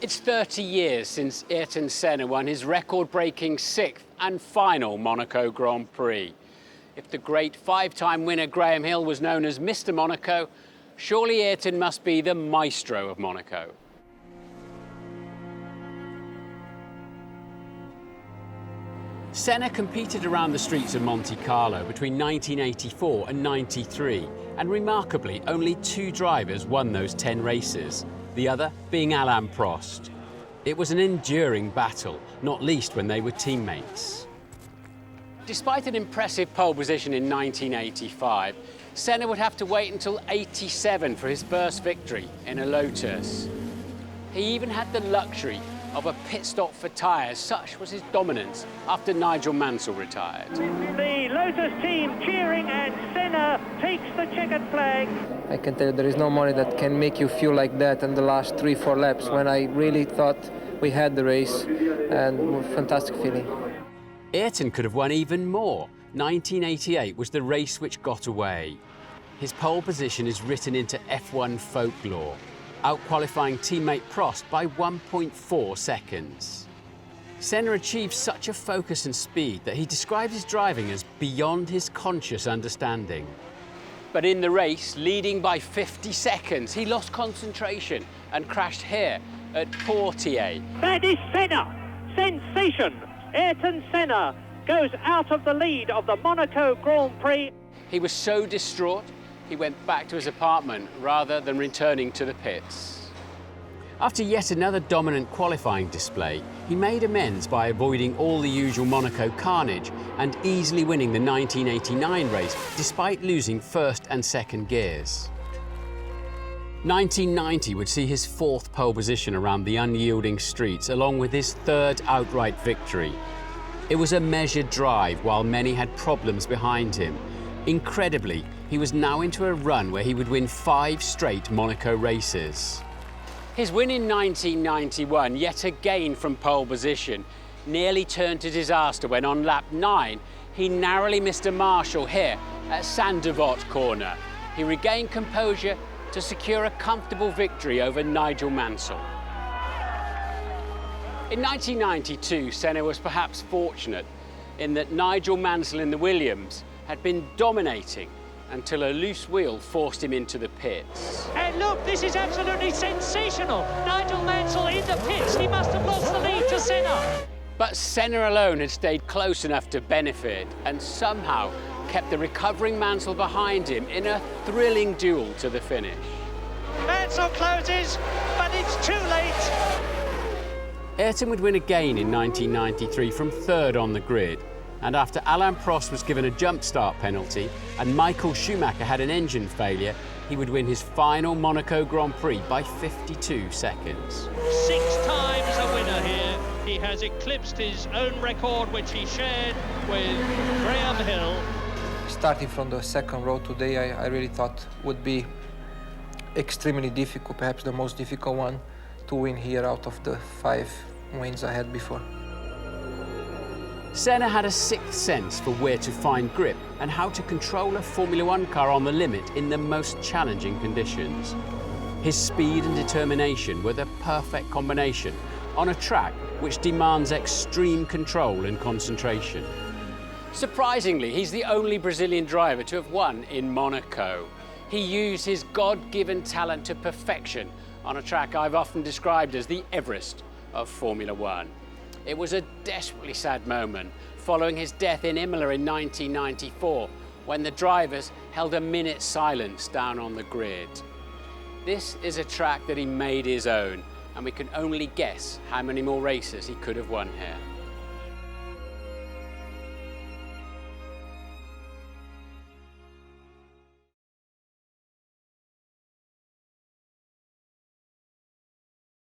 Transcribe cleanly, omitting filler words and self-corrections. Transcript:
It's 30 years since Ayrton Senna won his record-breaking sixth and final Monaco Grand Prix. If the great five-time winner Graham Hill was known as Mr. Monaco, surely Ayrton must be the maestro of Monaco. Senna competed around the streets of Monte Carlo between 1984 and 93, and remarkably, only two drivers won those 10 races, the other being Alain Prost. It was an enduring battle, not least when they were teammates. Despite an impressive pole position in 1985, Senna would have to wait until 87 for his first victory in a Lotus. He even had the luxury of a pit stop for tyres, such was his dominance after Nigel Mansell retired. The Lotus team cheering and Senna takes the checkered flag. I can tell you there is no money that can make you feel like that in the last 3-4 laps when I really thought we had the race, and fantastic feeling. Ayrton could have won even more. 1988 was the race which got away. His pole position is written into F1 folklore, out-qualifying teammate Prost by 1.4 seconds. Senna achieved such a focus and speed that he described his driving as beyond his conscious understanding. But in the race, leading by 50 seconds, he lost concentration and crashed here at Poitiers. That is Senna! Sensation! Ayrton Senna goes out of the lead of the Monaco Grand Prix. He was so distraught, he went back to his apartment rather than returning to the pits. After yet another dominant qualifying display, he made amends by avoiding all the usual Monaco carnage and easily winning the 1989 race, despite losing first and second gears. 1990 would see his fourth pole position around the unyielding streets, along with his third outright victory. It was a measured drive, while many had problems behind him. Incredibly, he was now into a run where he would win 5 straight Monaco races. His win in 1991, yet again from pole position, nearly turned to disaster when on lap 9, he narrowly missed a marshal here at Saint-Devote corner. He regained composure to secure a comfortable victory over Nigel Mansell. In 1992, Senna was perhaps fortunate in that Nigel Mansell in the Williams had been dominating until a loose wheel forced him into the pits. And look, this is absolutely sensational. Nigel Mansell in the pits. He must have lost the lead to Senna. But Senna alone had stayed close enough to benefit and somehow kept the recovering Mansell behind him in a thrilling duel to the finish. Mansell closes, but it's too late. Ayrton would win again in 1993 from third on the grid, and after Alain Prost was given a jump start penalty and Michael Schumacher had an engine failure, he would win his final Monaco Grand Prix by 52 seconds. 6 times a winner here. He has eclipsed his own record, which he shared with Graham Hill. Starting from the second row today, I really thought would be extremely difficult, perhaps the most difficult one to win here out of the 5 wins I had before. Senna had a sixth sense for where to find grip and how to control a Formula One car on the limit in the most challenging conditions. His speed and determination were the perfect combination on a track which demands extreme control and concentration. Surprisingly, he's the only Brazilian driver to have won in Monaco. He used his God-given talent to perfection on a track I've often described as the Everest of Formula One. It was a desperately sad moment following his death in Imola in 1994, when the drivers held a minute's silence down on the grid. This is a track that he made his own, and we can only guess how many more races he could have won here.